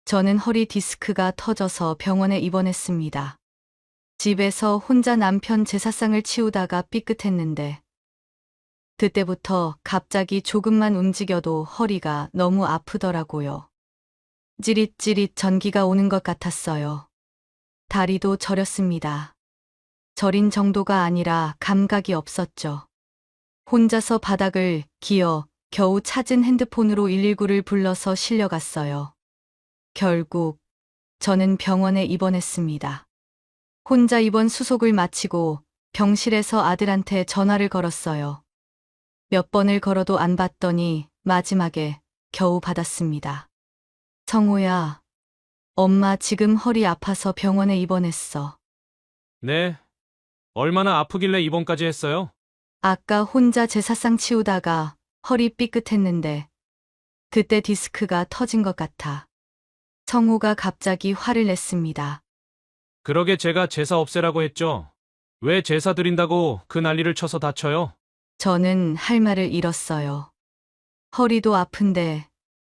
저는 허리 디스크가 터져서 병원에 입원했습니다. 집에서 혼자 남편 제사상을 치우다가 삐끗했는데 그때부터 갑자기 조금만 움직여도 허리가 너무 아프더라고요. 찌릿찌릿 전기가 오는 것 같았어요. 다리도 저렸습니다. 저린 정도가 아니라 감각이 없었죠. 혼자서 바닥을 기어 겨우 찾은 핸드폰으로 119를 불러서 실려갔어요. 결국 저는 병원에 입원했습니다. 혼자 입원 수속을 마치고 병실에서 아들한테 전화를 걸었어요. 몇 번을 걸어도 안 받더니 마지막에 겨우 받았습니다. 성호야, 엄마 지금 허리 아파서 병원에 입원했어. 네. 얼마나 아프길래 입원까지 했어요? 아까 혼자 제사상 치우다가 허리 삐끗했는데 그때 디스크가 터진 것 같아. 성호가 갑자기 화를 냈습니다. 그러게 제가 제사 없애라고 했죠. 왜 제사 드린다고 그 난리를 쳐서 다쳐요? 저는 할 말을 잃었어요. 허리도 아픈데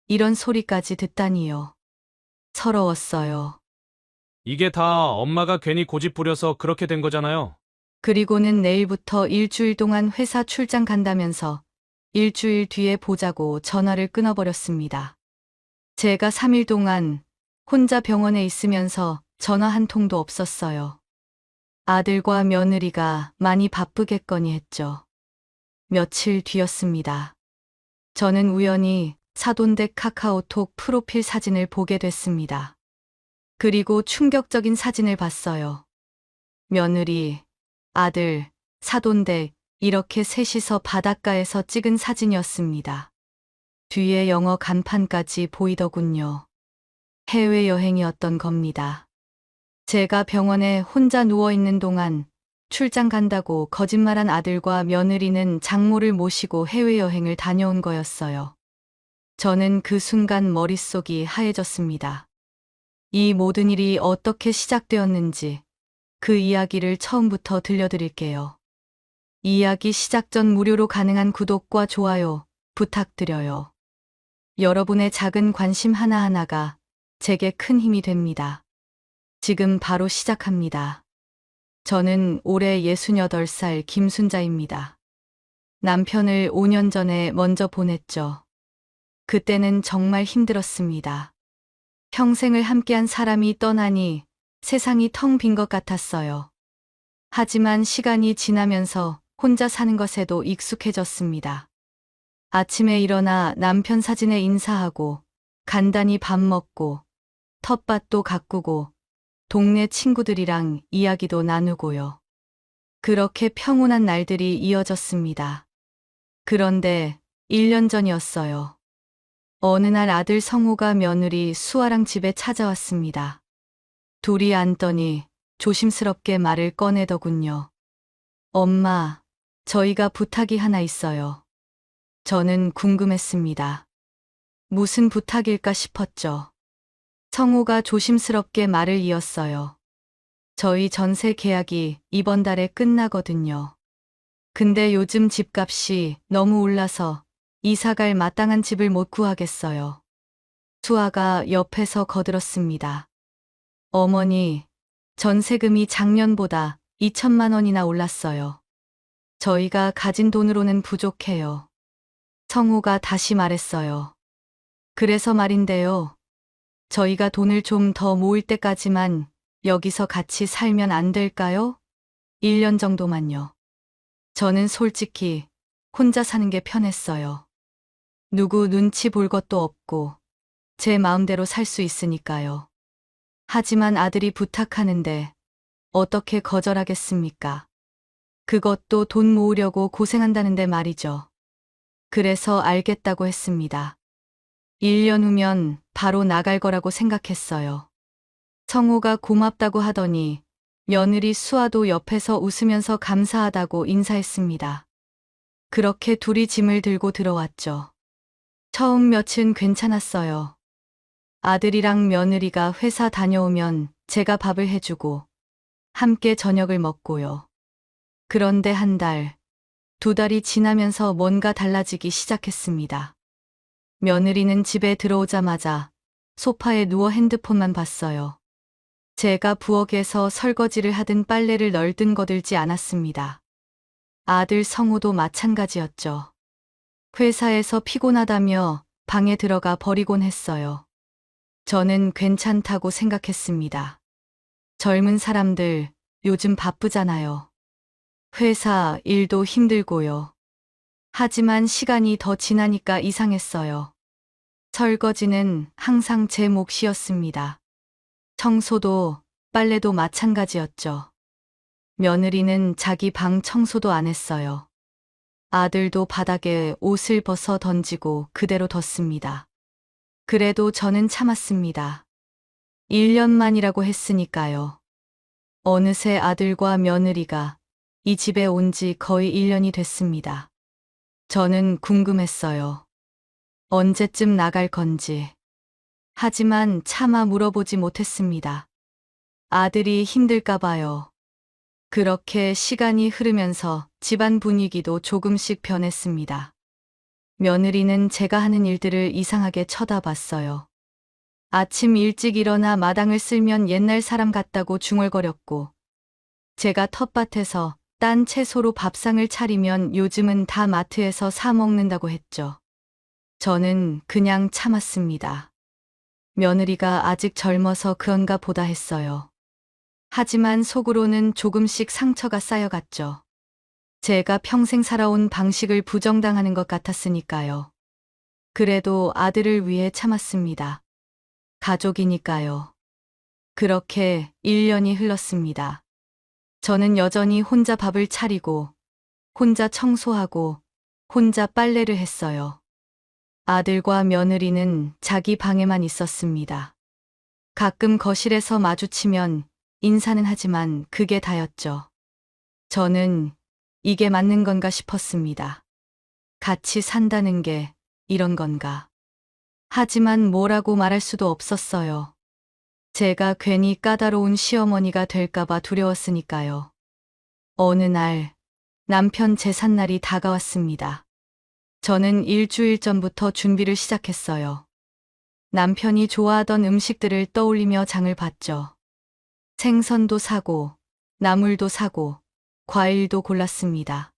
이런 소리까지 듣다니요. 서러웠어요. 이게 다 엄마가 괜히 고집 부려서 그렇게 된 거잖아요. 그리고는 내일부터 일주일 동안 회사 출장 간다면서 일주일 뒤에 보자고 전화를 끊어버렸습니다. 제가 3일 동안 혼자 병원에 있으면서 전화 한 통도 없었어요. 아들과 며느리가 많이 바쁘겠거니 했죠. 며칠 뒤였습니다. 저는 우연히 사돈댁 카카오톡 프로필 사진을 보게 됐습니다. 그리고 충격적인 사진을 봤어요. 며느리, 아들, 사돈댁 이렇게 셋이서 바닷가에서 찍은 사진이었습니다. 뒤에 영어 간판까지 보이더군요. 해외여행이었던 겁니다. 제가 병원에 혼자 누워있는 동안 출장 간다고 거짓말한 아들과 며느리는 장모를 모시고 해외여행을 다녀온 거였어요. 저는 그 순간 머릿속이 하얘졌습니다. 이 모든 일이 어떻게 시작되었는지 그 이야기를 처음부터 들려드릴게요. 이야기 시작 전 무료로 가능한 구독과 좋아요 부탁드려요. 여러분의 작은 관심 하나하나가 제게 큰 힘이 됩니다. 지금 바로 시작합니다. 저는 올해 68살 김순자입니다. 남편을 5년 전에 먼저 보냈죠. 그때는 정말 힘들었습니다. 평생을 함께한 사람이 떠나니 세상이 텅 빈 것 같았어요. 하지만 시간이 지나면서 혼자 사는 것에도 익숙해졌습니다. 아침에 일어나 남편 사진에 인사하고 간단히 밥 먹고 텃밭도 가꾸고 동네 친구들이랑 이야기도 나누고요. 그렇게 평온한 날들이 이어졌습니다. 그런데 1년 전이었어요. 어느 날 아들 성호가 며느리 수아랑 집에 찾아왔습니다. 둘이 앉더니 조심스럽게 말을 꺼내더군요. 엄마, 저희가 부탁이 하나 있어요. 저는 궁금했습니다. 무슨 부탁일까 싶었죠. 성호가 조심스럽게 말을 이었어요. 저희 전세 계약이 이번 달에 끝나거든요. 근데 요즘 집값이 너무 올라서 이사갈 마땅한 집을 못 구하겠어요. 수아가 옆에서 거들었습니다. 어머니, 전세금이 작년보다 2천만 원이나 올랐어요. 저희가 가진 돈으로는 부족해요. 성호가 다시 말했어요. 그래서 말인데요. 저희가 돈을 좀 더 모을 때까지만 여기서 같이 살면 안 될까요? 1년 정도만요. 저는 솔직히 혼자 사는 게 편했어요. 누구 눈치 볼 것도 없고 제 마음대로 살 수 있으니까요. 하지만 아들이 부탁하는데 어떻게 거절하겠습니까? 그것도 돈 모으려고 고생한다는데 말이죠. 그래서 알겠다고 했습니다. 1년 후면 바로 나갈 거라고 생각했어요. 성호가 고맙다고 하더니 며느리 수아도 옆에서 웃으면서 감사하다고 인사했습니다. 그렇게 둘이 짐을 들고 들어왔죠. 처음 며칠은 괜찮았어요. 아들이랑 며느리가 회사 다녀오면 제가 밥을 해주고 함께 저녁을 먹고요. 그런데 한 달, 2달이 지나면서 뭔가 달라지기 시작했습니다. 며느리는 집에 들어오자마자 소파에 누워 핸드폰만 봤어요. 제가 부엌에서 설거지를 하든 빨래를 널든 거들지 않았습니다. 아들 성우도 마찬가지였죠. 회사에서 피곤하다며 방에 들어가 버리곤 했어요. 저는 괜찮다고 생각했습니다. 젊은 사람들 요즘 바쁘잖아요. 회사 일도 힘들고요. 하지만 시간이 더 지나니까 이상했어요. 설거지는 항상 제 몫이었습니다. 청소도 빨래도 마찬가지였죠. 며느리는 자기 방 청소도 안 했어요. 아들도 바닥에 옷을 벗어 던지고 그대로 뒀습니다. 그래도 저는 참았습니다. 1년만이라고 했으니까요. 어느새 아들과 며느리가 이 집에 온 지 거의 1년이 됐습니다. 저는 궁금했어요. 언제쯤 나갈 건지. 하지만 차마 물어보지 못했습니다. 아들이 힘들까 봐요. 그렇게 시간이 흐르면서 집안 분위기도 조금씩 변했습니다. 며느리는 제가 하는 일들을 이상하게 쳐다봤어요. 아침 일찍 일어나 마당을 쓸면 옛날 사람 같다고 중얼거렸고, 제가 텃밭에서 딴 채소로 밥상을 차리면 요즘은 다 마트에서 사 먹는다고 했죠. 저는 그냥 참았습니다. 며느리가 아직 젊어서 그런가 보다 했어요. 하지만 속으로는 조금씩 상처가 쌓여갔죠. 제가 평생 살아온 방식을 부정당하는 것 같았으니까요. 그래도 아들을 위해 참았습니다. 가족이니까요. 그렇게 1년이 흘렀습니다. 저는 여전히 혼자 밥을 차리고, 혼자 청소하고, 혼자 빨래를 했어요. 아들과 며느리는 자기 방에만 있었습니다. 가끔 거실에서 마주치면 인사는 하지만 그게 다였죠. 저는 이게 맞는 건가 싶었습니다. 같이 산다는 게 이런 건가. 하지만 뭐라고 말할 수도 없었어요. 제가 괜히 까다로운 시어머니가 될까봐 두려웠으니까요. 어느 날 남편 제삿날이 다가왔습니다. 저는 일주일 전부터 준비를 시작했어요. 남편이 좋아하던 음식들을 떠올리며 장을 봤죠. 생선도 사고, 나물도 사고, 과일도 골랐습니다.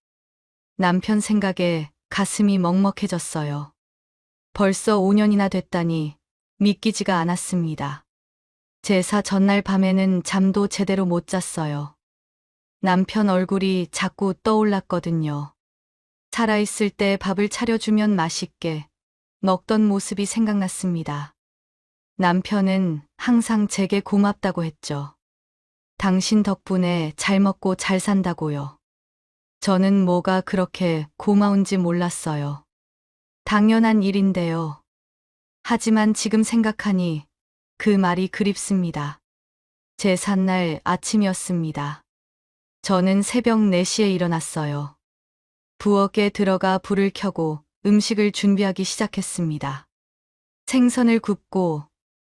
남편 생각에 가슴이 먹먹해졌어요. 벌써 5년이나 됐다니 믿기지가 않았습니다. 제사 전날 밤에는 잠도 제대로 못 잤어요. 남편 얼굴이 자꾸 떠올랐거든요. 살아있을 때 밥을 차려주면 맛있게 먹던 모습이 생각났습니다. 남편은 항상 제게 고맙다고 했죠. 당신 덕분에 잘 먹고 잘 산다고요. 저는 뭐가 그렇게 고마운지 몰랐어요. 당연한 일인데요. 하지만 지금 생각하니 그 말이 그립습니다. 제삿날 아침이었습니다. 저는 새벽 4시에 일어났어요. 부엌에 들어가 불을 켜고 음식을 준비하기 시작했습니다. 생선을 굽고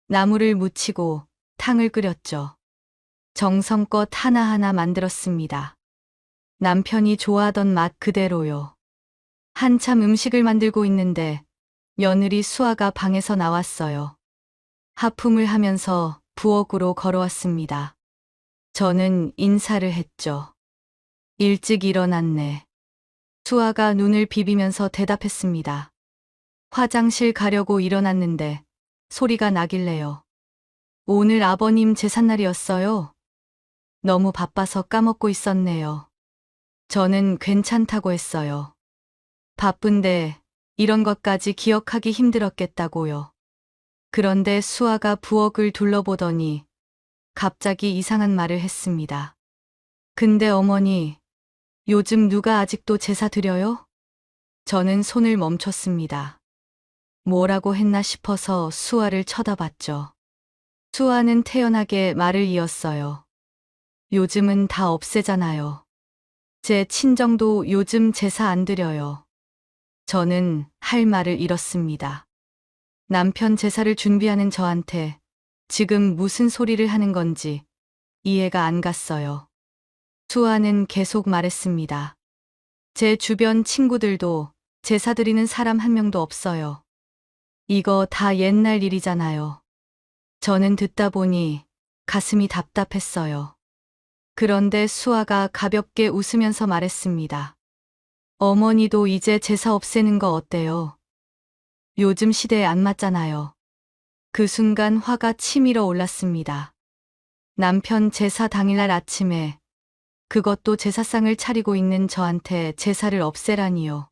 나물을 무치고 탕을 끓였죠. 정성껏 하나하나 만들었습니다. 남편이 좋아하던 맛 그대로요. 한참 음식을 만들고 있는데 며느리 수아가 방에서 나왔어요. 하품을 하면서 부엌으로 걸어왔습니다. 저는 인사를 했죠. 일찍 일어났네. 수아가 눈을 비비면서 대답했습니다. 화장실 가려고 일어났는데 소리가 나길래요. 오늘 아버님 제삿날이었어요. 너무 바빠서 까먹고 있었네요. 저는 괜찮다고 했어요. 바쁜데 이런 것까지 기억하기 힘들었겠다고요. 그런데 수아가 부엌을 둘러보더니 갑자기 이상한 말을 했습니다. 근데 어머니, 요즘 누가 아직도 제사 드려요? 저는 손을 멈췄습니다. 뭐라고 했나 싶어서 수아를 쳐다봤죠. 수아는 태연하게 말을 이었어요. 요즘은 다 없애잖아요. 제 친정도 요즘 제사 안 드려요. 저는 할 말을 잃었습니다. 남편 제사를 준비하는 저한테 지금 무슨 소리를 하는 건지 이해가 안 갔어요. 수아는 계속 말했습니다. 제 주변 친구들도 제사 드리는 사람 한 명도 없어요. 이거 다 옛날 일이잖아요. 저는 듣다 보니 가슴이 답답했어요. 그런데 수아가 가볍게 웃으면서 말했습니다. 어머니도 이제 제사 없애는 거 어때요? 요즘 시대에 안 맞잖아요. 그 순간 화가 치밀어 올랐습니다. 남편 제사 당일날 아침에 그것도 제사상을 차리고 있는 저한테 제사를 없애라니요.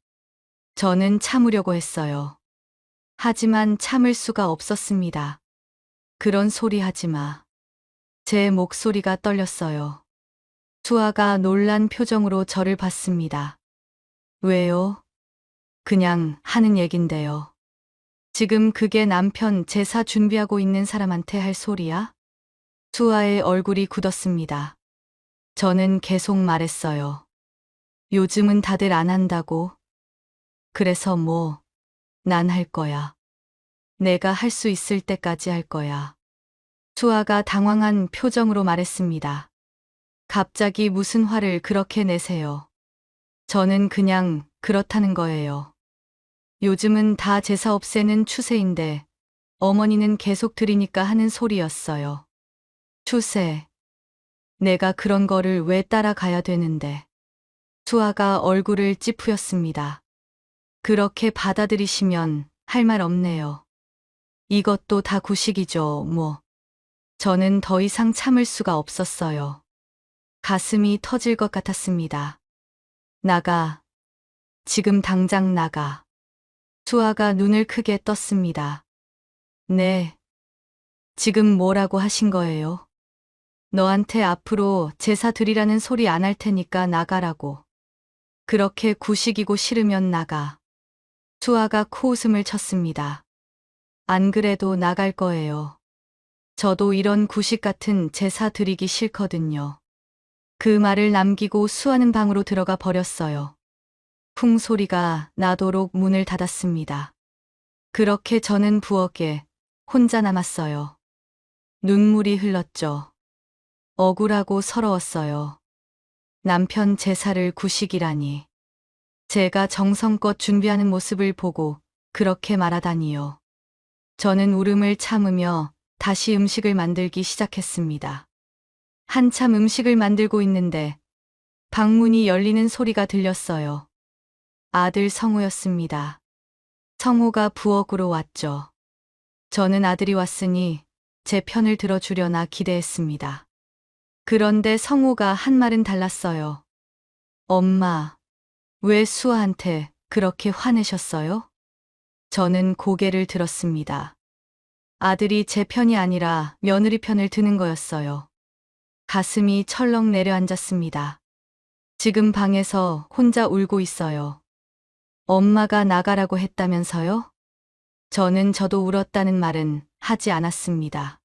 저는 참으려고 했어요. 하지만 참을 수가 없었습니다. 그런 소리 하지 마. 제 목소리가 떨렸어요. 수아가 놀란 표정으로 저를 봤습니다. 왜요? 그냥 하는 얘긴데요. 지금 그게 남편 제사 준비하고 있는 사람한테 할 소리야? 수아의 얼굴이 굳었습니다. 저는 계속 말했어요. 요즘은 다들 안 한다고. 그래서 뭐, 난 할 거야. 내가 할 수 있을 때까지 할 거야. 수아가 당황한 표정으로 말했습니다. 갑자기 무슨 화를 그렇게 내세요? 저는 그냥 그렇다는 거예요. 요즘은 다 제사 없애는 추세인데 어머니는 계속 들이니까 하는 소리였어요. 추세. 내가 그런 거를 왜 따라가야 되는데. 수아가 얼굴을 찌푸렸습니다. 그렇게 받아들이시면 할 말 없네요. 이것도 다 구식이죠, 뭐. 저는 더 이상 참을 수가 없었어요. 가슴이 터질 것 같았습니다. 나가. 지금 당장 나가. 수아가 눈을 크게 떴습니다. 네. 지금 뭐라고 하신 거예요? 너한테 앞으로 제사 드리라는 소리 안 할 테니까 나가라고. 그렇게 구식이고 싫으면 나가. 수아가 코웃음을 쳤습니다. 안 그래도 나갈 거예요. 저도 이런 구식 같은 제사 드리기 싫거든요. 그 말을 남기고 수아는 방으로 들어가 버렸어요. 쿵 소리가 나도록 문을 닫았습니다. 그렇게 저는 부엌에 혼자 남았어요. 눈물이 흘렀죠. 억울하고 서러웠어요. 남편 제사를 구식이라니. 제가 정성껏 준비하는 모습을 보고 그렇게 말하다니요. 저는 울음을 참으며 다시 음식을 만들기 시작했습니다. 한참 음식을 만들고 있는데 방문이 열리는 소리가 들렸어요. 아들 성우였습니다. 성우가 부엌으로 왔죠. 저는 아들이 왔으니 제 편을 들어주려나 기대했습니다. 그런데 성우가 한 말은 달랐어요. 엄마, 왜 수아한테 그렇게 화내셨어요? 저는 고개를 들었습니다. 아들이 제 편이 아니라 며느리 편을 드는 거였어요. 가슴이 철렁 내려앉았습니다. 지금 방에서 혼자 울고 있어요. 엄마가 나가라고 했다면서요? 저도 울었다는 말은 하지 않았습니다.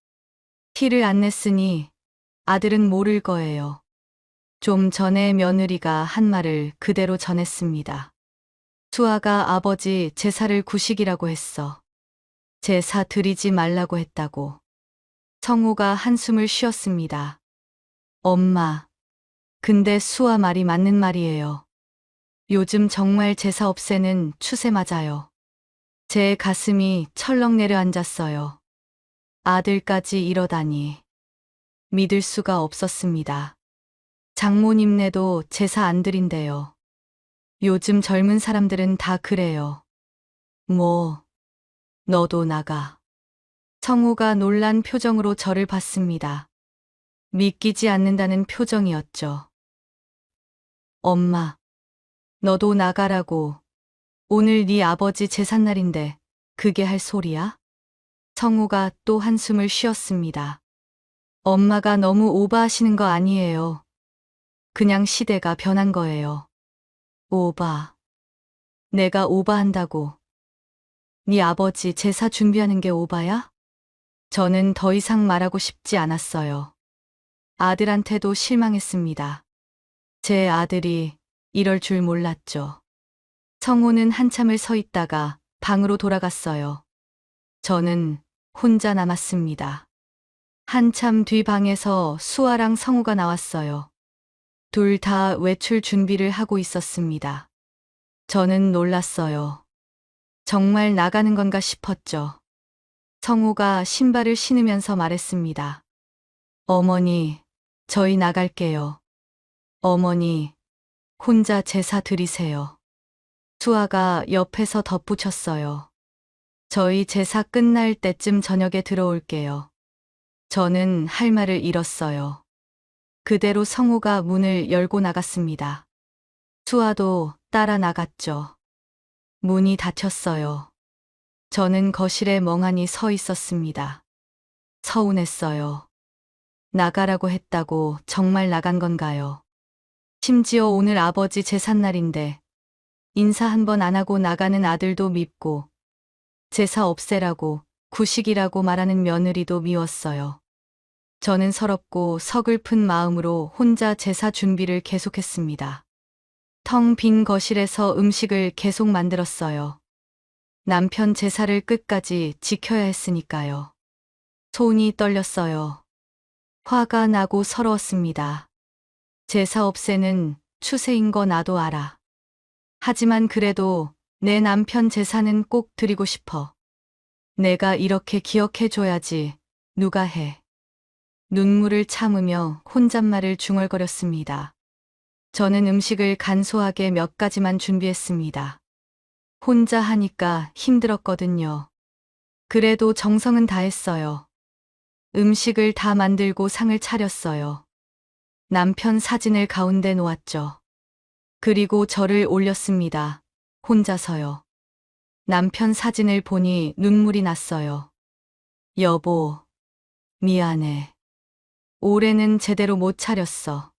티를 안 냈으니 아들은 모를 거예요. 좀 전에 며느리가 한 말을 그대로 전했습니다. 수아가 아버지 제사를 구식이라고 했어. 제사 드리지 말라고 했다고. 성우가 한숨을 쉬었습니다. 엄마, 근데 수아 말이 맞는 말이에요. 요즘 정말 제사 없애는 추세 맞아요. 제 가슴이 철렁 내려앉았어요. 아들까지 이러다니. 믿을 수가 없었습니다. 장모님네도 제사 안 드린대요. 요즘 젊은 사람들은 다 그래요. 뭐, 너도 나가. 성우가 놀란 표정으로 저를 봤습니다. 믿기지 않는다는 표정이었죠. 엄마, 너도 나가라고. 오늘 네 아버지 제삿날인데 그게 할 소리야? 성우가 또 한숨을 쉬었습니다. 엄마가 너무 오버하시는 거 아니에요. 그냥 시대가 변한 거예요. 오바. 내가 오바한다고. 네 아버지 제사 준비하는 게 오바야? 저는 더 이상 말하고 싶지 않았어요. 아들한테도 실망했습니다. 제 아들이 이럴 줄 몰랐죠. 성우는 한참을 서 있다가 방으로 돌아갔어요. 저는 혼자 남았습니다. 한참 뒤 방에서 수아랑 성우가 나왔어요. 둘 다 외출 준비를 하고 있었습니다. 저는 놀랐어요. 정말 나가는 건가 싶었죠. 성우가 신발을 신으면서 말했습니다. 어머니, 저희 나갈게요. 어머니, 혼자 제사 드리세요. 수아가 옆에서 덧붙였어요. 저희 제사 끝날 때쯤 저녁에 들어올게요. 저는 할 말을 잃었어요. 그대로 성우가 문을 열고 나갔습니다. 수아도 따라 나갔죠. 문이 닫혔어요. 저는 거실에 멍하니 서 있었습니다. 서운했어요. 나가라고 했다고 정말 나간 건가요? 심지어 오늘 아버지 제삿날인데 인사 한 번 안 하고 나가는 아들도 밉고 제사 없애라고 구식이라고 말하는 며느리도 미웠어요. 저는 서럽고 서글픈 마음으로 혼자 제사 준비를 계속했습니다. 텅 빈 거실에서 음식을 계속 만들었어요. 남편 제사를 끝까지 지켜야 했으니까요. 손이 떨렸어요. 화가 나고 서러웠습니다. 제사 없애는 추세인 거 나도 알아. 하지만 그래도 내 남편 제사는 꼭 드리고 싶어. 내가 이렇게 기억해줘야지. 누가 해. 눈물을 참으며 혼잣말을 중얼거렸습니다. 저는 음식을 간소하게 몇 가지만 준비했습니다. 혼자 하니까 힘들었거든요. 그래도 정성은 다했어요. 음식을 다 만들고 상을 차렸어요. 남편 사진을 가운데 놓았죠. 그리고 저를 올렸습니다. 혼자서요. 남편 사진을 보니 눈물이 났어요. 여보, 미안해. 올해는 제대로 못 차렸어.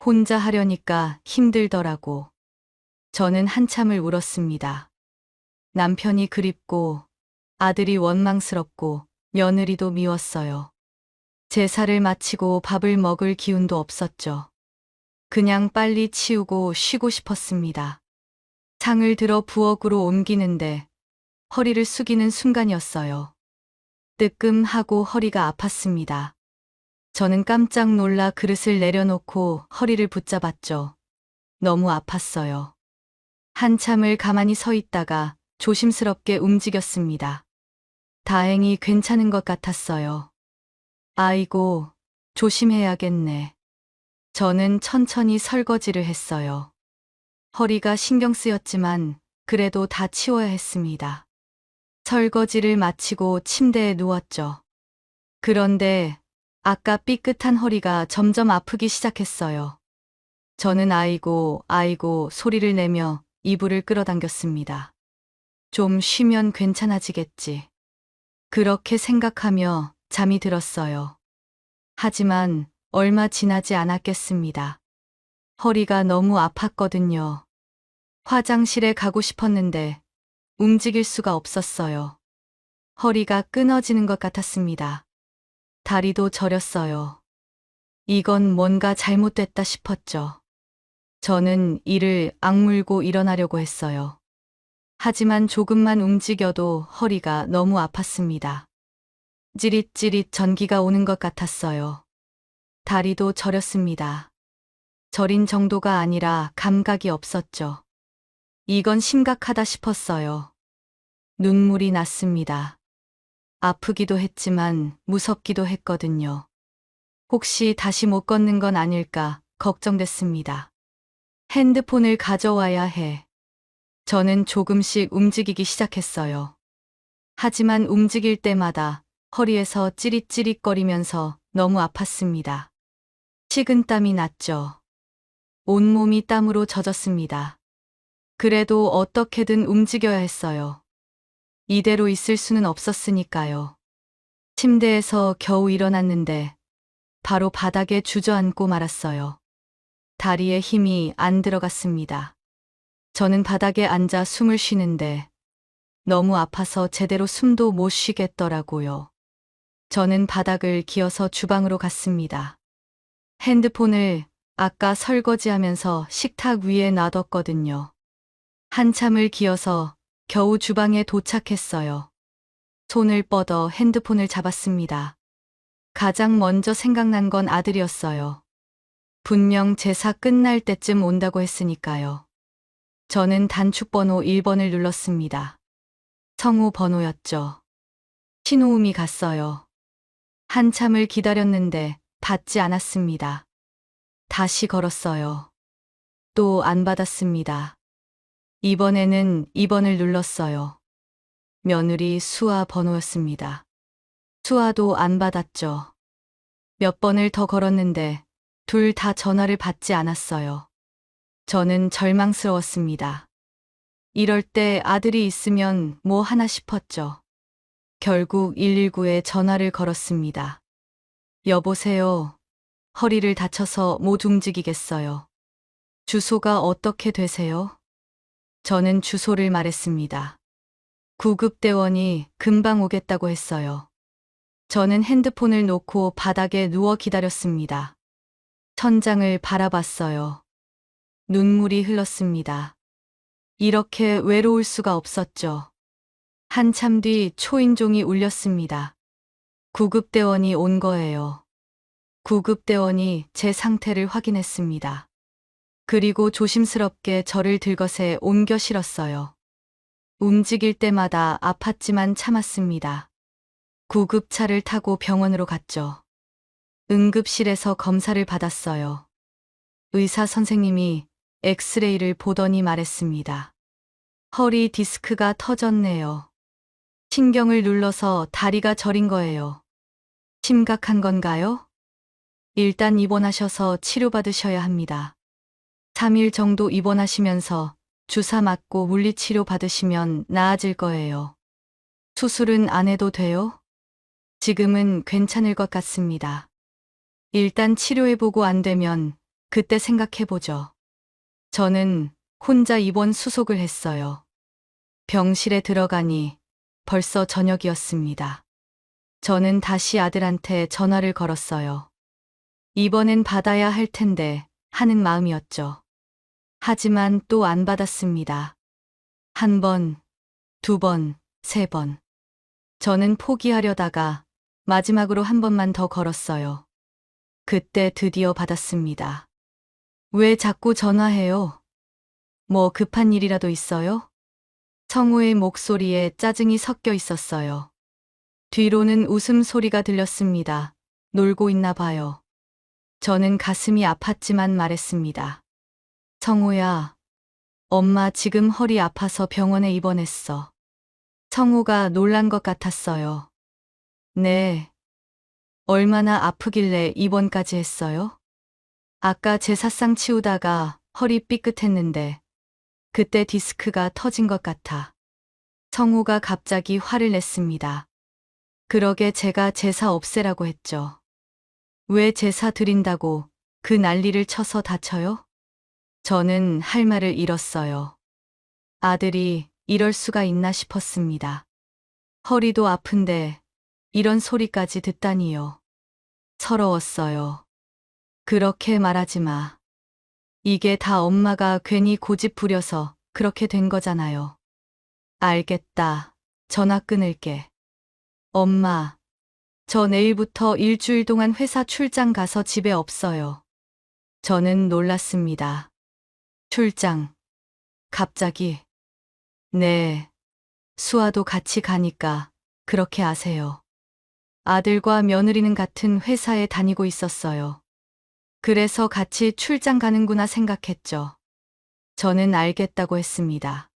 혼자 하려니까 힘들더라고. 저는 한참을 울었습니다. 남편이 그립고 아들이 원망스럽고 며느리도 미웠어요. 제사를 마치고 밥을 먹을 기운도 없었죠. 그냥 빨리 치우고 쉬고 싶었습니다. 상을 들어 부엌으로 옮기는데 허리를 숙이는 순간이었어요. 뜨끔하고 허리가 아팠습니다. 저는 깜짝 놀라 그릇을 내려놓고 허리를 붙잡았죠. 너무 아팠어요. 한참을 가만히 서 있다가 조심스럽게 움직였습니다. 다행히 괜찮은 것 같았어요. 아이고, 조심해야겠네. 저는 천천히 설거지를 했어요. 허리가 신경 쓰였지만 그래도 다 치워야 했습니다. 설거지를 마치고 침대에 누웠죠. 그런데 아까 삐끗한 허리가 점점 아프기 시작했어요. 저는 아이고, 아이고 소리를 내며 이불을 끌어당겼습니다. 좀 쉬면 괜찮아지겠지. 그렇게 생각하며 잠이 들었어요. 하지만 얼마 지나지 않았겠습니다. 허리가 너무 아팠거든요. 화장실에 가고 싶었는데 움직일 수가 없었어요. 허리가 끊어지는 것 같았습니다. 다리도 저렸어요. 이건 뭔가 잘못됐다 싶었죠. 저는 이를 악물고 일어나려고 했어요. 하지만 조금만 움직여도 허리가 너무 아팠습니다. 찌릿찌릿 전기가 오는 것 같았어요. 다리도 저렸습니다. 저린 정도가 아니라 감각이 없었죠. 이건 심각하다 싶었어요. 눈물이 났습니다. 아프기도 했지만 무섭기도 했거든요. 혹시 다시 못 걷는 건 아닐까 걱정됐습니다. 핸드폰을 가져와야 해. 저는 조금씩 움직이기 시작했어요. 하지만 움직일 때마다 허리에서 찌릿찌릿거리면서 너무 아팠습니다. 식은땀이 났죠. 온몸이 땀으로 젖었습니다. 그래도 어떻게든 움직여야 했어요. 이대로 있을 수는 없었으니까요. 침대에서 겨우 일어났는데 바로 바닥에 주저앉고 말았어요. 다리에 힘이 안 들어갔습니다. 저는 바닥에 앉아 숨을 쉬는데 너무 아파서 제대로 숨도 못 쉬겠더라고요. 저는 바닥을 기어서 주방으로 갔습니다. 핸드폰을 아까 설거지하면서 식탁 위에 놔뒀거든요. 한참을 기어서 겨우 주방에 도착했어요. 손을 뻗어 핸드폰을 잡았습니다. 가장 먼저 생각난 건 아들이었어요. 분명 제사 끝날 때쯤 온다고 했으니까요. 저는 단축번호 1번을 눌렀습니다. 성우 번호였죠. 신호음이 갔어요. 한참을 기다렸는데 받지 않았습니다. 다시 걸었어요. 또 안 받았습니다. 이번에는 2번을 눌렀어요. 며느리 수아 번호였습니다. 수아도 안 받았죠. 몇 번을 더 걸었는데 둘 다 전화를 받지 않았어요. 저는 절망스러웠습니다. 이럴 때 아들이 있으면 뭐 하나 싶었죠. 결국 119에 전화를 걸었습니다. 여보세요. 허리를 다쳐서 못 움직이겠어요. 주소가 어떻게 되세요? 저는 주소를 말했습니다. 구급대원이 금방 오겠다고 했어요. 저는 핸드폰을 놓고 바닥에 누워 기다렸습니다. 천장을 바라봤어요. 눈물이 흘렀습니다. 이렇게 외로울 수가 없었죠. 한참 뒤 초인종이 울렸습니다. 구급대원이 온 거예요. 구급대원이 제 상태를 확인했습니다. 그리고 조심스럽게 저를 들것에 옮겨 실었어요. 움직일 때마다 아팠지만 참았습니다. 구급차를 타고 병원으로 갔죠. 응급실에서 검사를 받았어요. 의사 선생님이 엑스레이를 보더니 말했습니다. 허리 디스크가 터졌네요. 신경을 눌러서 다리가 저린 거예요. 심각한 건가요? 일단 입원하셔서 치료받으셔야 합니다. 3일 정도 입원하시면서 주사 맞고 물리치료 받으시면 나아질 거예요. 수술은 안 해도 돼요? 지금은 괜찮을 것 같습니다. 일단 치료해보고 안 되면 그때 생각해보죠. 저는 혼자 입원 수속을 했어요. 병실에 들어가니 벌써 저녁이었습니다. 저는 다시 아들한테 전화를 걸었어요. 이번엔 받아야 할 텐데 하는 마음이었죠. 하지만 또 안 받았습니다. 1번, 2번, 3번. 저는 포기하려다가 마지막으로 1번만 더 걸었어요. 그때 드디어 받았습니다. 왜 자꾸 전화해요? 뭐 급한 일이라도 있어요? 성우의 목소리에 짜증이 섞여 있었어요. 뒤로는 웃음소리가 들렸습니다. 놀고 있나 봐요. 저는 가슴이 아팠지만 말했습니다. 성우야, 엄마 지금 허리 아파서 병원에 입원했어. 성우가 놀란 것 같았어요. 네. 얼마나 아프길래 입원까지 했어요? 아까 제사상 치우다가 허리 삐끗했는데 그때 디스크가 터진 것 같아. 성우가 갑자기 화를 냈습니다. 그러게 제가 제사 없애라고 했죠. 왜 제사 드린다고 그 난리를 쳐서 다쳐요? 저는 할 말을 잃었어요. 아들이 이럴 수가 있나 싶었습니다. 허리도 아픈데 이런 소리까지 듣다니요. 서러웠어요. 그렇게 말하지 마. 이게 다 엄마가 괜히 고집 부려서 그렇게 된 거잖아요. 알겠다. 전화 끊을게. 엄마, 저 내일부터 일주일 동안 회사 출장 가서 집에 없어요. 저는 놀랐습니다. 출장. 갑자기. 네. 수아도 같이 가니까 그렇게 아세요. 아들과 며느리는 같은 회사에 다니고 있었어요. 그래서 같이 출장 가는구나 생각했죠. 저는 알겠다고 했습니다.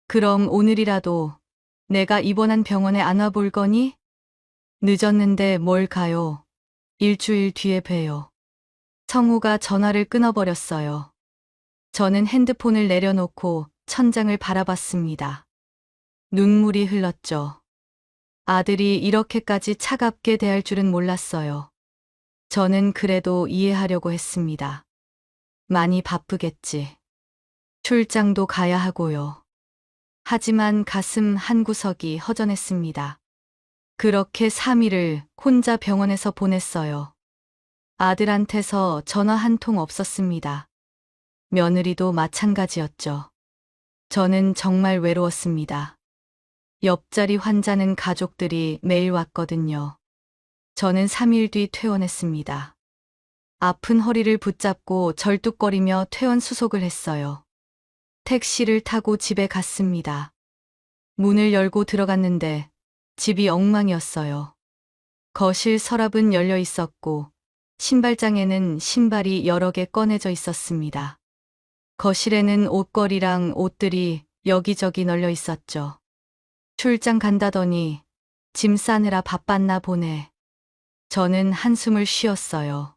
그럼 오늘이라도 내가 입원한 병원에 안 와볼 거니? 늦었는데 뭘 가요. 일주일 뒤에 봬요. 성우가 전화를 끊어버렸어요. 저는 핸드폰을 내려놓고 천장을 바라봤습니다. 눈물이 흘렀죠. 아들이 이렇게까지 차갑게 대할 줄은 몰랐어요. 저는 그래도 이해하려고 했습니다. 많이 바쁘겠지. 출장도 가야 하고요. 하지만 가슴 한구석이 허전했습니다. 그렇게 3일을 혼자 병원에서 보냈어요. 아들한테서 전화 한 통 없었습니다. 며느리도 마찬가지였죠. 저는 정말 외로웠습니다. 옆자리 환자는 가족들이 매일 왔거든요. 저는 3일 뒤 퇴원했습니다. 아픈 허리를 붙잡고 절뚝거리며 퇴원 수속을 했어요. 택시를 타고 집에 갔습니다. 문을 열고 들어갔는데 집이 엉망이었어요. 거실 서랍은 열려 있었고 신발장에는 신발이 여러 개 꺼내져 있었습니다. 거실에는 옷걸이랑 옷들이 여기저기 널려 있었죠. 출장 간다더니 짐 싸느라 바빴나 보네. 저는 한숨을 쉬었어요.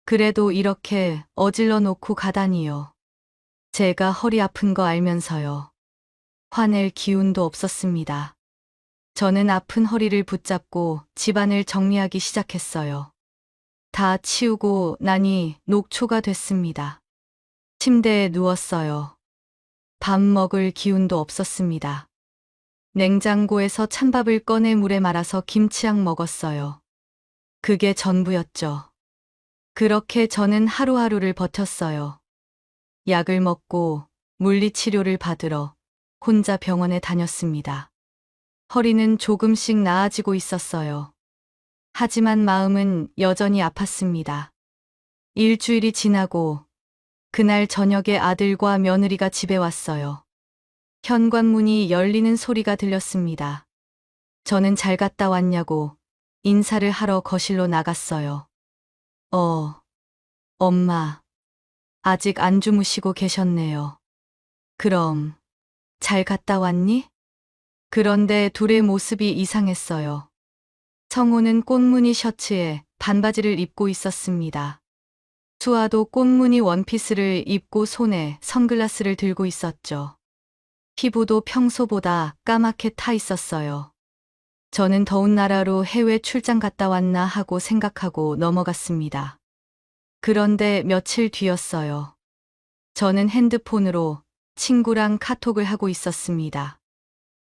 그래도 이렇게 어질러 놓고 가다니요. 제가 허리 아픈 거 알면서요. 화낼 기운도 없었습니다. 저는 아픈 허리를 붙잡고 집안을 정리하기 시작했어요. 다 치우고 나니 녹초가 됐습니다. 침대에 누웠어요. 밥 먹을 기운도 없었습니다. 냉장고에서 찬밥을 꺼내 물에 말아서 김치향 먹었어요. 그게 전부였죠. 그렇게 저는 하루하루를 버텼어요. 약을 먹고 물리치료를 받으러 혼자 병원에 다녔습니다. 허리는 조금씩 나아지고 있었어요. 하지만 마음은 여전히 아팠습니다. 일주일이 지나고 그날 저녁에 아들과 며느리가 집에 왔어요. 현관문이 열리는 소리가 들렸습니다. 저는 잘 갔다 왔냐고 인사를 하러 거실로 나갔어요. 엄마, 아직 안 주무시고 계셨네요. 그럼, 잘 갔다 왔니? 그런데 둘의 모습이 이상했어요. 성우는 꽃무늬 셔츠에 반바지를 입고 있었습니다. 수아도 꽃무늬 원피스를 입고 손에 선글라스를 들고 있었죠. 피부도 평소보다 까맣게 타 있었어요. 저는 더운 나라로 해외 출장 갔다 왔나 하고 생각하고 넘어갔습니다. 그런데 며칠 뒤였어요. 저는 핸드폰으로 친구랑 카톡을 하고 있었습니다.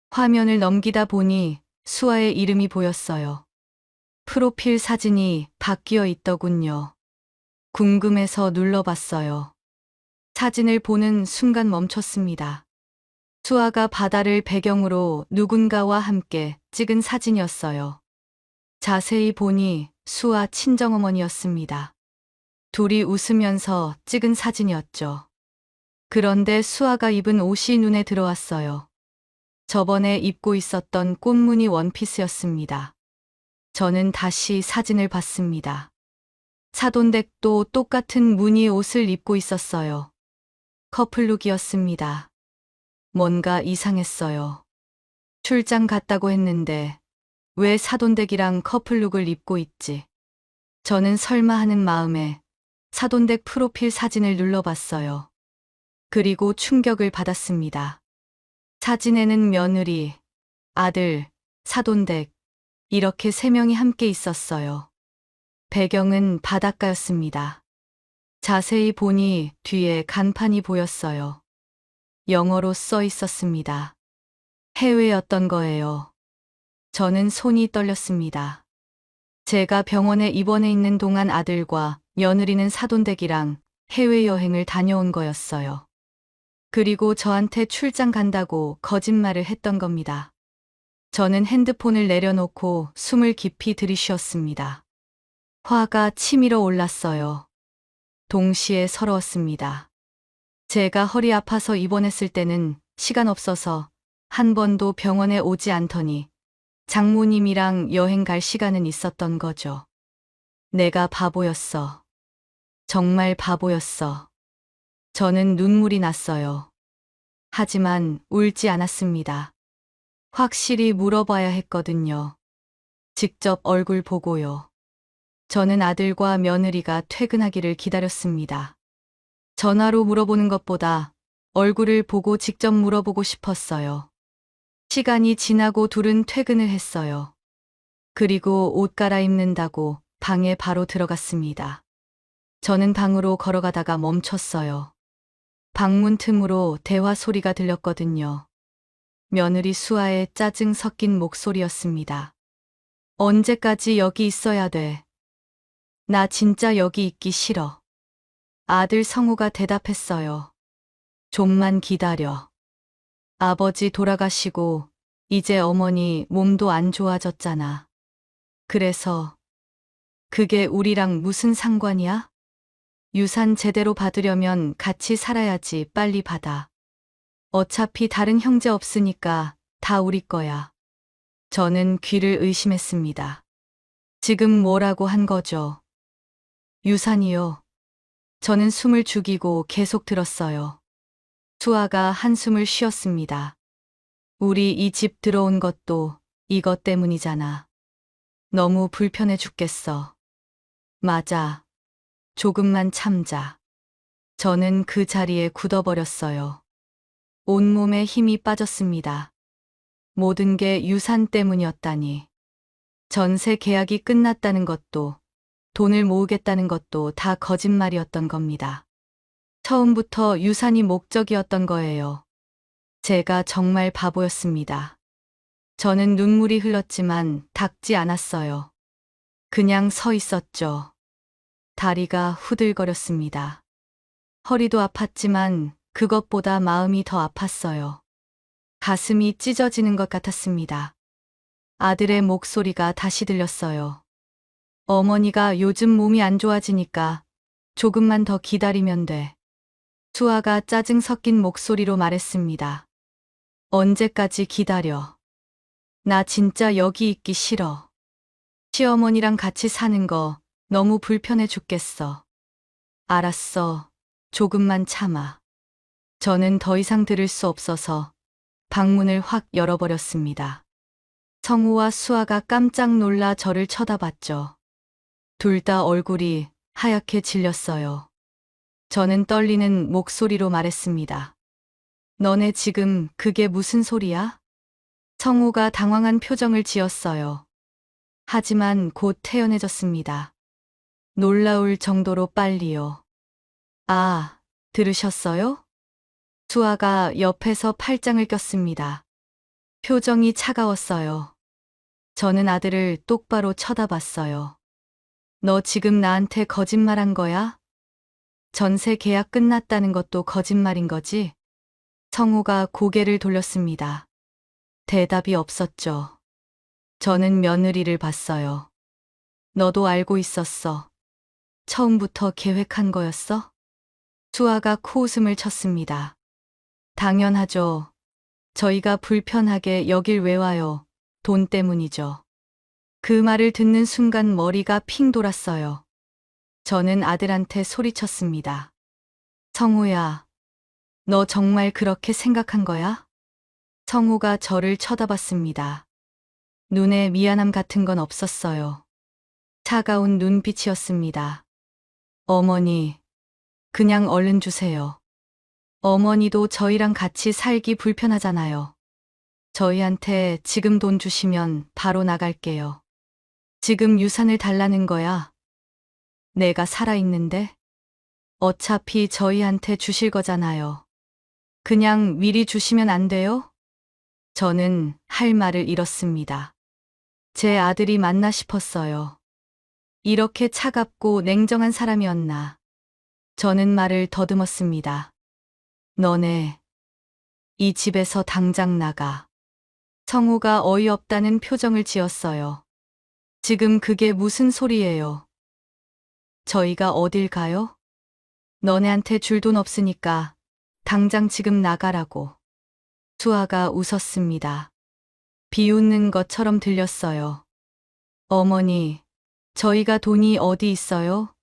화면을 넘기다 보니 수아의 이름이 보였어요. 프로필 사진이 바뀌어 있더군요. 궁금해서 눌러봤어요. 사진을 보는 순간 멈췄습니다. 수아가 바다를 배경으로 누군가와 함께 찍은 사진이었어요. 자세히 보니 수아 친정어머니였습니다. 둘이 웃으면서 찍은 사진이었죠. 그런데 수아가 입은 옷이 눈에 들어왔어요. 저번에 입고 있었던 꽃무늬 원피스였습니다. 저는 다시 사진을 봤습니다. 사돈댁도 똑같은 무늬 옷을 입고 있었어요. 커플룩이었습니다. 뭔가 이상했어요. 출장 갔다고 했는데 왜 사돈댁이랑 커플룩을 입고 있지? 저는 설마 하는 마음에 사돈댁 프로필 사진을 눌러봤어요. 그리고 충격을 받았습니다. 사진에는 며느리, 아들, 사돈댁 이렇게 세 명이 함께 있었어요. 배경은 바닷가였습니다. 자세히 보니 뒤에 간판이 보였어요. 영어로 써 있었습니다. 해외였던 거예요. 저는 손이 떨렸습니다. 제가 병원에 입원해 있는 동안 아들과 며느리는 사돈댁이랑 해외여행을 다녀온 거였어요. 그리고 저한테 출장 간다고 거짓말을 했던 겁니다. 저는 핸드폰을 내려놓고 숨을 깊이 들이쉬었습니다. 화가 치밀어 올랐어요. 동시에 서러웠습니다. 제가 허리 아파서 입원했을 때는 시간 없어서 한 번도 병원에 오지 않더니 장모님이랑 여행 갈 시간은 있었던 거죠. 내가 바보였어. 정말 바보였어. 저는 눈물이 났어요. 하지만 울지 않았습니다. 확실히 물어봐야 했거든요. 직접 얼굴 보고요. 저는 아들과 며느리가 퇴근하기를 기다렸습니다. 전화로 물어보는 것보다 얼굴을 보고 직접 물어보고 싶었어요. 시간이 지나고 둘은 퇴근을 했어요. 그리고 옷 갈아입는다고 방에 바로 들어갔습니다. 저는 방으로 걸어가다가 멈췄어요. 방문 틈으로 대화 소리가 들렸거든요. 며느리 수아의 짜증 섞인 목소리였습니다. 언제까지 여기 있어야 돼? 나 진짜 여기 있기 싫어. 아들 성우가 대답했어요. 좀만 기다려. 아버지 돌아가시고 이제 어머니 몸도 안 좋아졌잖아. 그래서 그게 우리랑 무슨 상관이야? 유산 제대로 받으려면 같이 살아야지 빨리 받아. 어차피 다른 형제 없으니까 다 우리 거야. 저는 귀를 의심했습니다. 지금 뭐라고 한 거죠? 유산이요. 저는 숨을 죽이고 계속 들었어요. 수아가 한숨을 쉬었습니다. 우리 이 집 들어온 것도 이것 때문이잖아. 너무 불편해 죽겠어. 맞아. 조금만 참자. 저는 그 자리에 굳어버렸어요. 온몸에 힘이 빠졌습니다. 모든 게 유산 때문이었다니. 전세 계약이 끝났다는 것도, 돈을 모으겠다는 것도 다 거짓말이었던 겁니다. 처음부터 유산이 목적이었던 거예요. 제가 정말 바보였습니다. 저는 눈물이 흘렀지만 닦지 않았어요. 그냥 서 있었죠. 다리가 후들거렸습니다. 허리도 아팠지만 그것보다 마음이 더 아팠어요. 가슴이 찢어지는 것 같았습니다. 아들의 목소리가 다시 들렸어요. 어머니가 요즘 몸이 안 좋아지니까 조금만 더 기다리면 돼. 수아가 짜증 섞인 목소리로 말했습니다. 언제까지 기다려? 나 진짜 여기 있기 싫어. 시어머니랑 같이 사는 거 너무 불편해 죽겠어. 알았어. 조금만 참아. 저는 더 이상 들을 수 없어서 방문을 확 열어버렸습니다. 성우와 수아가 깜짝 놀라 저를 쳐다봤죠. 둘 다 얼굴이 하얗게 질렸어요. 저는 떨리는 목소리로 말했습니다. 너네 지금 그게 무슨 소리야? 성우가 당황한 표정을 지었어요. 하지만 곧 태연해졌습니다. 놀라울 정도로 빨리요. 아, 들으셨어요? 수아가 옆에서 팔짱을 꼈습니다. 표정이 차가웠어요. 저는 아들을 똑바로 쳐다봤어요. 너 지금 나한테 거짓말한 거야? 전세 계약 끝났다는 것도 거짓말인 거지? 성우가 고개를 돌렸습니다. 대답이 없었죠. 저는 며느리를 봤어요. 너도 알고 있었어. 처음부터 계획한 거였어? 수아가 코웃음을 쳤습니다. 당연하죠. 저희가 불편하게 여길 왜 와요? 돈 때문이죠. 그 말을 듣는 순간 머리가 핑 돌았어요. 저는 아들한테 소리쳤습니다. 성우야, 너 정말 그렇게 생각한 거야? 성우가 저를 쳐다봤습니다. 눈에 미안함 같은 건 없었어요. 차가운 눈빛이었습니다. 어머니, 그냥 얼른 주세요. 어머니도 저희랑 같이 살기 불편하잖아요. 저희한테 지금 돈 주시면 바로 나갈게요. 지금 유산을 달라는 거야. 내가 살아있는데? 어차피 저희한테 주실 거잖아요. 그냥 미리 주시면 안 돼요? 저는 할 말을 잃었습니다. 제 아들이 맞나 싶었어요. 이렇게 차갑고 냉정한 사람이었나. 저는 말을 더듬었습니다. 너네, 이 집에서 당장 나가. 성우가 어이없다는 표정을 지었어요. 지금 그게 무슨 소리예요? 저희가 어딜 가요? 너네한테 줄 돈 없으니까 당장 지금 나가라고. 수아가 웃었습니다. 비웃는 것처럼 들렸어요. 어머니, 저희가 돈이 어디 있어요?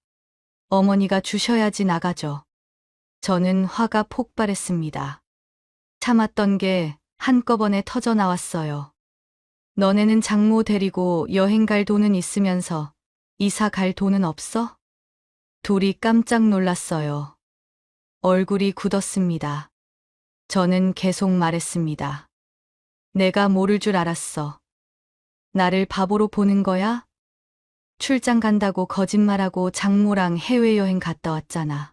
어머니가 주셔야지 나가죠. 저는 화가 폭발했습니다. 참았던 게 한꺼번에 터져 나왔어요. 너네는 장모 데리고 여행 갈 돈은 있으면서 이사 갈 돈은 없어? 둘이 깜짝 놀랐어요. 얼굴이 굳었습니다. 저는 계속 말했습니다. 내가 모를 줄 알았어. 나를 바보로 보는 거야? 출장 간다고 거짓말하고 장모랑 해외여행 갔다 왔잖아.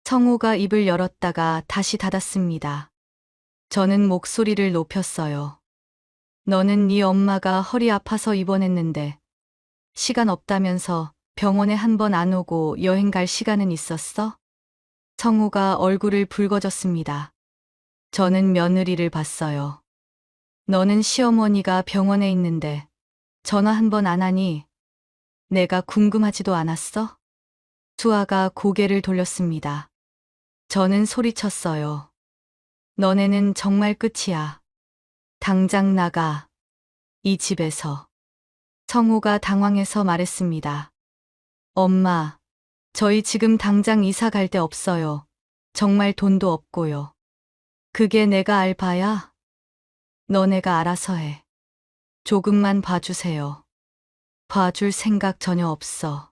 성우가 입을 열었다가 다시 닫았습니다. 저는 목소리를 높였어요. 너는 네 엄마가 허리 아파서 입원했는데 시간 없다면서 병원에 한 번 안 오고 여행 갈 시간은 있었어? 성우가 얼굴을 붉어졌습니다. 저는 며느리를 봤어요. 너는 시어머니가 병원에 있는데 전화 한 번 안 하니 내가 궁금하지도 않았어? 수아가 고개를 돌렸습니다. 저는 소리쳤어요. 너네는 정말 끝이야. 당장 나가. 이 집에서. 성우가 당황해서 말했습니다. 엄마, 저희 지금 당장 이사 갈 데 없어요. 정말 돈도 없고요. 그게 내가 알바야? 너네가 알아서 해. 조금만 봐주세요. 봐줄 생각 전혀 없어.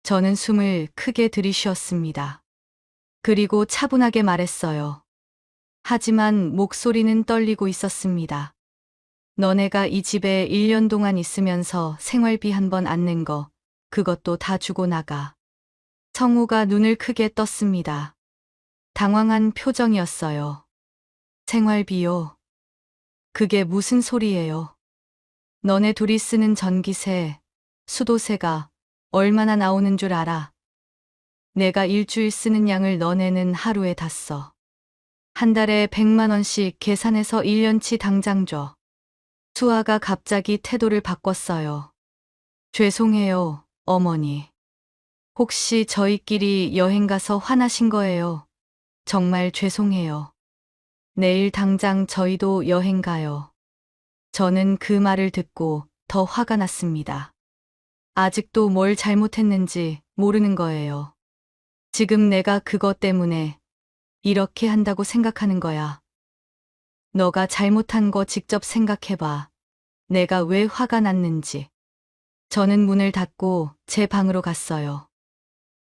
저는 숨을 크게 들이쉬었습니다. 그리고 차분하게 말했어요. 하지만 목소리는 떨리고 있었습니다. 너네가 이 집에 1년 동안 있으면서 생활비 한 번 안 낸 거, 그것도 다 주고 나가. 성우가 눈을 크게 떴습니다. 당황한 표정이었어요. 생활비요? 그게 무슨 소리예요? 너네 둘이 쓰는 전기세, 수도세가 얼마나 나오는 줄 알아? 내가 일주일 쓰는 양을 너네는 하루에 다 써. 한 달에 100만 원씩 계산해서 1년치 당장 줘. 수아가 갑자기 태도를 바꿨어요. 죄송해요, 어머니. 혹시 저희끼리 여행 가서 화나신 거예요? 정말 죄송해요. 내일 당장 저희도 여행 가요. 저는 그 말을 듣고 더 화가 났습니다. 아직도 뭘 잘못했는지 모르는 거예요. 지금 내가 그것 때문에 이렇게 한다고 생각하는 거야. 너가 잘못한 거 직접 생각해봐. 내가 왜 화가 났는지. 저는 문을 닫고 제 방으로 갔어요.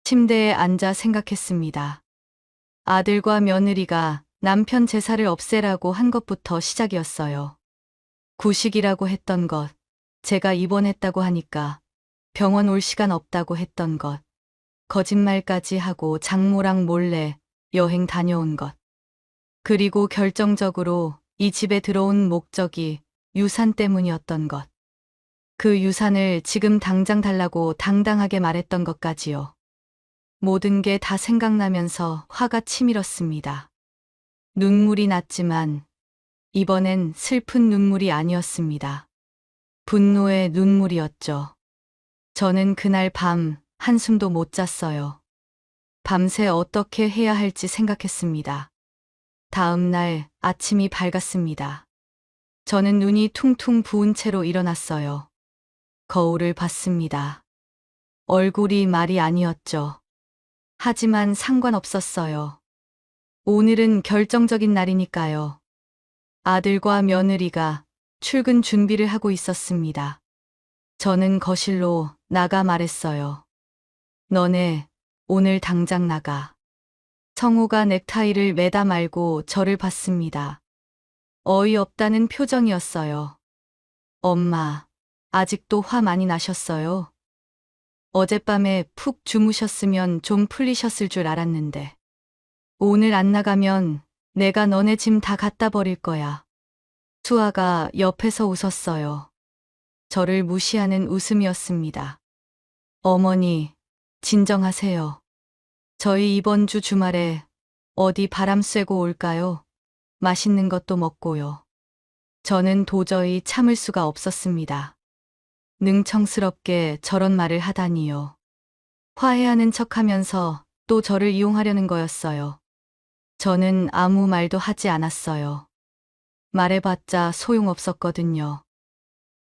침대에 앉아 생각했습니다. 아들과 며느리가 남편 제사를 없애라고 한 것부터 시작이었어요. 구식이라고 했던 것, 제가 입원했다고 하니까 병원 올 시간 없다고 했던 것, 거짓말까지 하고 장모랑 몰래 여행 다녀온 것. 그리고 결정적으로 이 집에 들어온 목적이 유산 때문이었던 것. 그 유산을 지금 당장 달라고 당당하게 말했던 것까지요. 모든 게 다 생각나면서 화가 치밀었습니다. 눈물이 났지만 이번엔 슬픈 눈물이 아니었습니다. 분노의 눈물이었죠. 저는 그날 밤 한숨도 못 잤어요. 밤새 어떻게 해야 할지 생각했습니다. 다음 날 아침이 밝았습니다. 저는 눈이 퉁퉁 부은 채로 일어났어요. 거울을 봤습니다. 얼굴이 말이 아니었죠. 하지만 상관없었어요. 오늘은 결정적인 날이니까요. 아들과 며느리가 출근 준비를 하고 있었습니다. 저는 거실로 나가 말했어요. 너네 오늘 당장 나가. 성우가 넥타이를 매다 말고 저를 봤습니다. 어이없다는 표정이었어요. 엄마, 아직도 화 많이 나셨어요? 어젯밤에 푹 주무셨으면 좀 풀리셨을 줄 알았는데. 오늘 안 나가면 내가 너네 짐 다 갖다 버릴 거야. 수아가 옆에서 웃었어요. 저를 무시하는 웃음이었습니다. 어머니, 진정하세요. 저희 이번 주 주말에 어디 바람 쐬고 올까요? 맛있는 것도 먹고요. 저는 도저히 참을 수가 없었습니다. 능청스럽게 저런 말을 하다니요. 화해하는 척하면서 또 저를 이용하려는 거였어요. 저는 아무 말도 하지 않았어요. 말해봤자 소용없었거든요.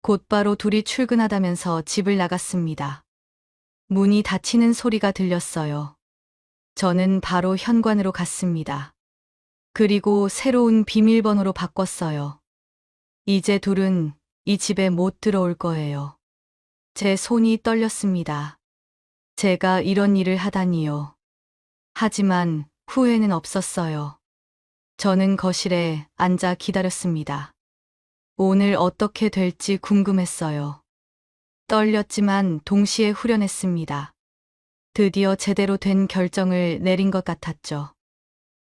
곧바로 둘이 출근하다면서 집을 나갔습니다. 문이 닫히는 소리가 들렸어요. 저는 바로 현관으로 갔습니다. 그리고 새로운 비밀번호로 바꿨어요. 이제 둘은 이 집에 못 들어올 거예요. 제 손이 떨렸습니다. 제가 이런 일을 하다니요. 하지만 후회는 없었어요. 저는 거실에 앉아 기다렸습니다. 오늘 어떻게 될지 궁금했어요. 떨렸지만 동시에 후련했습니다. 드디어 제대로 된 결정을 내린 것 같았죠.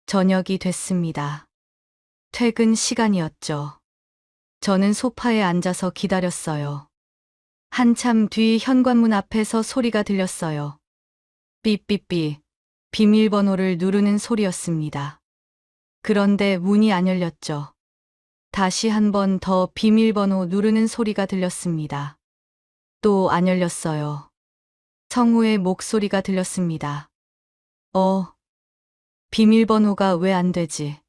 저녁이 됐습니다. 퇴근 시간이었죠. 저는 소파에 앉아서 기다렸어요. 한참 뒤 현관문 앞에서 소리가 들렸어요. 삐삐삐, 비밀번호를 누르는 소리였습니다. 그런데 문이 안 열렸죠. 다시 한 번 더 비밀번호 누르는 소리가 들렸습니다. 또 안 열렸어요. 성우의 목소리가 들렸습니다. 비밀번호가 왜 안 되지?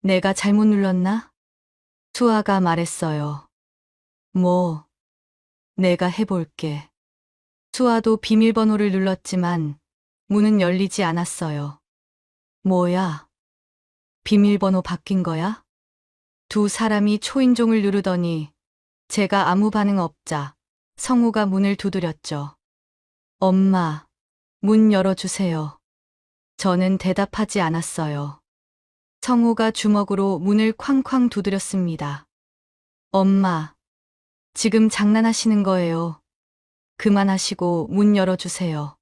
내가 잘못 눌렀나? 수아가 말했어요. 뭐, 내가 해볼게. 수아도 비밀번호를 눌렀지만 문은 열리지 않았어요. 뭐야? 비밀번호 바뀐 거야? 두 사람이 초인종을 누르더니 제가 아무 반응 없자 성우가 문을 두드렸죠. 엄마, 문 열어주세요. 저는 대답하지 않았어요. 성우가 주먹으로 문을 쾅쾅 두드렸습니다. 엄마, 지금 장난하시는 거예요. 그만하시고 문 열어주세요.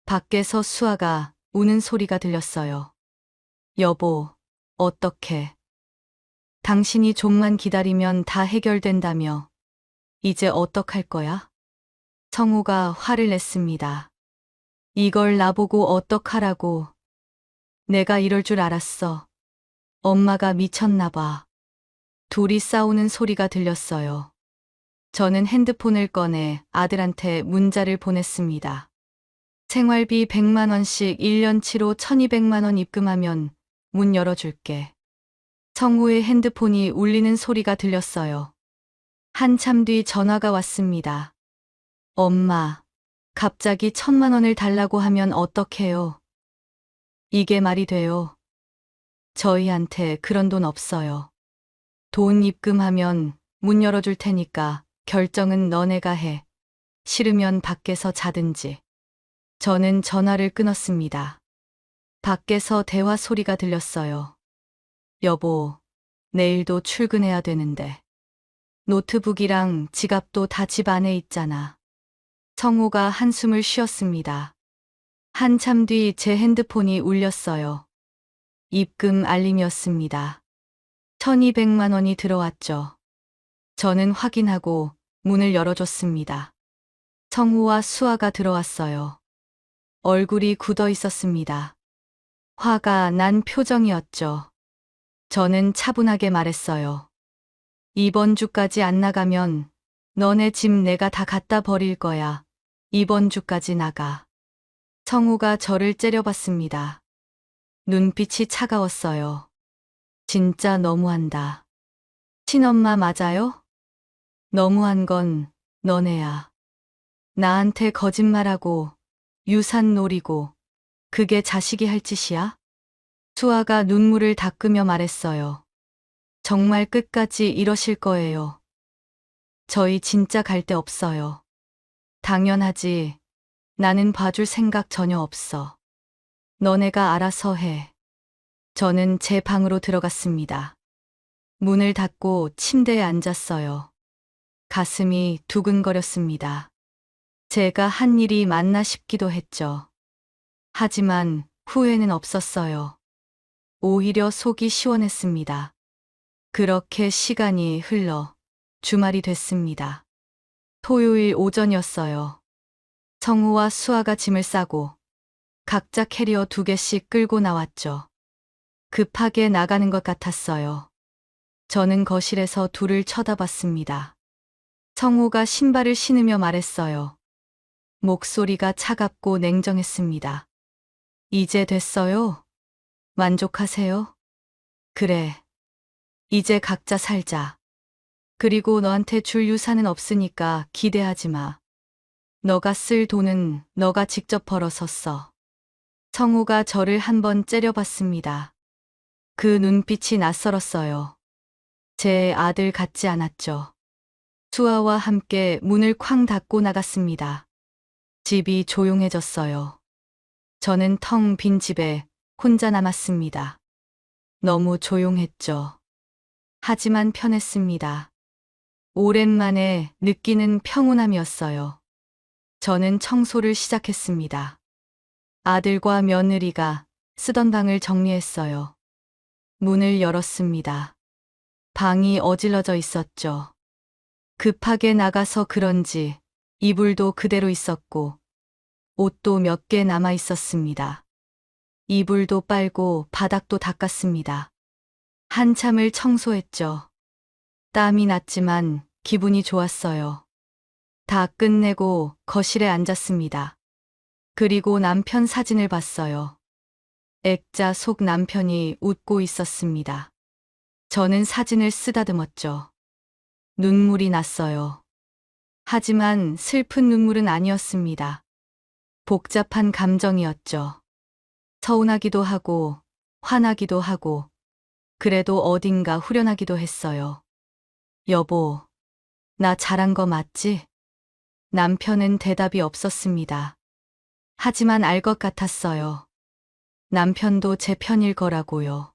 밖에서 수아가 우는 소리가 들렸어요. 여보, 어떡해. 당신이 좀만 기다리면 다 해결된다며. 이제 어떡할 거야? 성우가 화를 냈습니다. 이걸 나보고 어떡하라고. 내가 이럴 줄 알았어. 엄마가 미쳤나 봐. 둘이 싸우는 소리가 들렸어요. 저는 핸드폰을 꺼내 아들한테 문자를 보냈습니다. 생활비 100만 원씩 1년치로 1200만 원 입금하면 문 열어줄게. 성우의 핸드폰이 울리는 소리가 들렸어요. 한참 뒤 전화가 왔습니다. 엄마, 갑자기 1000만 원을 달라고 하면 어떡해요? 이게 말이 돼요? 저희한테 그런 돈 없어요. 돈 입금하면 문 열어줄 테니까 결정은 너네가 해. 싫으면 밖에서 자든지. 저는 전화를 끊었습니다. 밖에서 대화 소리가 들렸어요. 여보, 내일도 출근해야 되는데. 노트북이랑 지갑도 다 집 안에 있잖아. 성우가 한숨을 쉬었습니다. 한참 뒤 제 핸드폰이 울렸어요. 입금 알림이었습니다. 1200만 원이 들어왔죠. 저는 확인하고 문을 열어줬습니다. 성우와 수아가 들어왔어요. 얼굴이 굳어 있었습니다. 화가 난 표정이었죠. 저는 차분하게 말했어요. 이번 주까지 안 나가면 너네 집 내가 다 갖다 버릴 거야. 이번 주까지 나가. 성우가 저를 째려봤습니다. 눈빛이 차가웠어요. 진짜 너무한다. 친엄마 맞아요? 너무한 건 너네야. 나한테 거짓말하고 유산 노리고 그게 자식이 할 짓이야? 수아가 눈물을 닦으며 말했어요. 정말 끝까지 이러실 거예요. 저희 진짜 갈 데 없어요. 당연하지. 나는 봐줄 생각 전혀 없어. 너네가 알아서 해. 저는 제 방으로 들어갔습니다. 문을 닫고 침대에 앉았어요. 가슴이 두근거렸습니다. 제가 한 일이 맞나 싶기도 했죠. 하지만 후회는 없었어요. 오히려 속이 시원했습니다. 그렇게 시간이 흘러 주말이 됐습니다. 토요일 오전이었어요. 성우와 수아가 짐을 싸고 각자 캐리어 2개씩 끌고 나왔죠. 급하게 나가는 것 같았어요. 저는 거실에서 둘을 쳐다봤습니다. 성우가 신발을 신으며 말했어요. 목소리가 차갑고 냉정했습니다. 이제 됐어요? 만족하세요? 그래. 이제 각자 살자. 그리고 너한테 줄 유산은 없으니까 기대하지 마. 너가 쓸 돈은 너가 직접 벌어서 써. 성우가 저를 한번 째려봤습니다. 그 눈빛이 낯설었어요. 제 아들 같지 않았죠. 수아와 함께 문을 쾅 닫고 나갔습니다. 집이 조용해졌어요. 저는 텅 빈 집에 혼자 남았습니다. 너무 조용했죠. 하지만 편했습니다. 오랜만에 느끼는 평온함이었어요. 저는 청소를 시작했습니다. 아들과 며느리가 쓰던 방을 정리했어요. 문을 열었습니다. 방이 어질러져 있었죠. 급하게 나가서 그런지 이불도 그대로 있었고 옷도 몇 개 남아 있었습니다. 이불도 빨고 바닥도 닦았습니다. 한참을 청소했죠. 땀이 났지만 기분이 좋았어요. 다 끝내고 거실에 앉았습니다. 그리고 남편 사진을 봤어요. 액자 속 남편이 웃고 있었습니다. 저는 사진을 쓰다듬었죠. 눈물이 났어요. 하지만 슬픈 눈물은 아니었습니다. 복잡한 감정이었죠. 서운하기도 하고, 화나기도 하고, 그래도 어딘가 후련하기도 했어요. 여보, 나 잘한 거 맞지? 남편은 대답이 없었습니다. 하지만 알 것 같았어요. 남편도 제 편일 거라고요.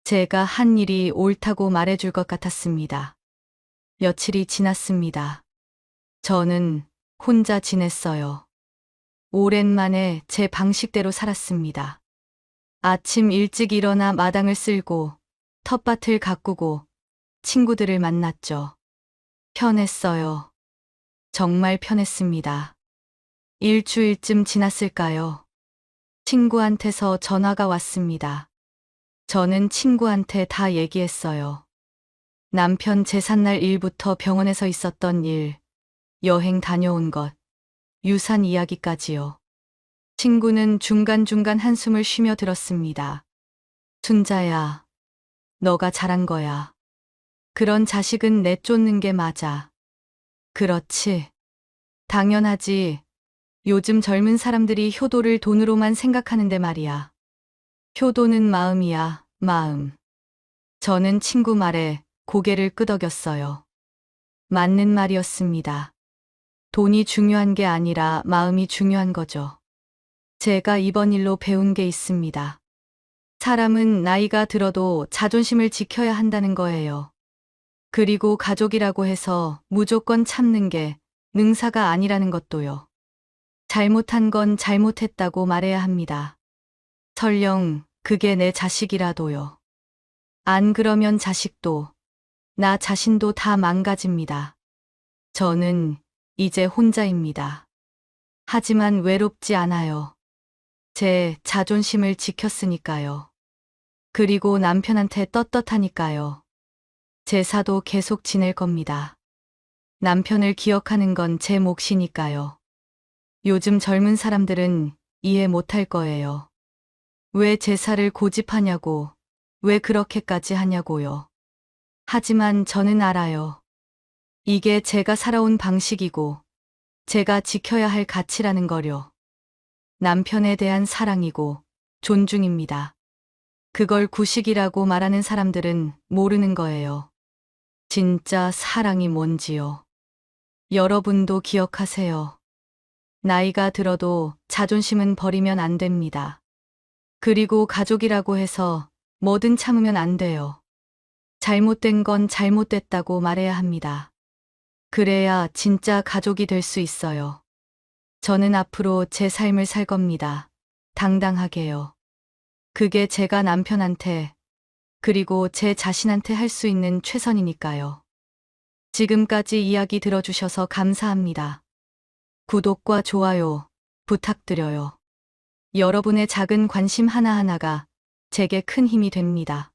제가 한 일이 옳다고 말해줄 것 같았습니다. 며칠이 지났습니다. 저는 혼자 지냈어요. 오랜만에 제 방식대로 살았습니다. 아침 일찍 일어나 마당을 쓸고 텃밭을 가꾸고 친구들을 만났죠. 편했어요. 정말 편했습니다. 일주일쯤 지났을까요? 친구한테서 전화가 왔습니다. 저는 친구한테 다 얘기했어요. 남편 제삿날 일부터 병원에서 있었던 일, 여행 다녀온 것, 유산 이야기까지요. 친구는 중간중간 한숨을 쉬며 들었습니다. 순자야, 너가 잘한 거야. 그런 자식은 내쫓는 게 맞아. 그렇지. 당연하지. 요즘 젊은 사람들이 효도를 돈으로만 생각하는데 말이야. 효도는 마음이야, 마음. 저는 친구 말에 고개를 끄덕였어요. 맞는 말이었습니다. 돈이 중요한 게 아니라 마음이 중요한 거죠. 제가 이번 일로 배운 게 있습니다. 사람은 나이가 들어도 자존심을 지켜야 한다는 거예요. 그리고 가족이라고 해서 무조건 참는 게 능사가 아니라는 것도요. 잘못한 건 잘못했다고 말해야 합니다. 설령 그게 내 자식이라도요. 안 그러면 자식도, 나 자신도 다 망가집니다. 저는 이제 혼자입니다. 하지만 외롭지 않아요. 제 자존심을 지켰으니까요. 그리고 남편한테 떳떳하니까요. 제사도 계속 지낼 겁니다. 남편을 기억하는 건 제 몫이니까요. 요즘 젊은 사람들은 이해 못할 거예요. 왜 제사를 고집하냐고, 왜 그렇게까지 하냐고요. 하지만 저는 알아요. 이게 제가 살아온 방식이고, 제가 지켜야 할 가치라는 거요. 남편에 대한 사랑이고, 존중입니다. 그걸 구식이라고 말하는 사람들은 모르는 거예요. 진짜 사랑이 뭔지요. 여러분도 기억하세요. 나이가 들어도 자존심은 버리면 안 됩니다. 그리고 가족이라고 해서 뭐든 참으면 안 돼요. 잘못된 건 잘못됐다고 말해야 합니다. 그래야 진짜 가족이 될 수 있어요. 저는 앞으로 제 삶을 살 겁니다. 당당하게요. 그게 제가 남편한테, 그리고 제 자신한테 할 수 있는 최선이니까요. 지금까지 이야기 들어주셔서 감사합니다. 구독과 좋아요 부탁드려요. 여러분의 작은 관심 하나하나가 제게 큰 힘이 됩니다.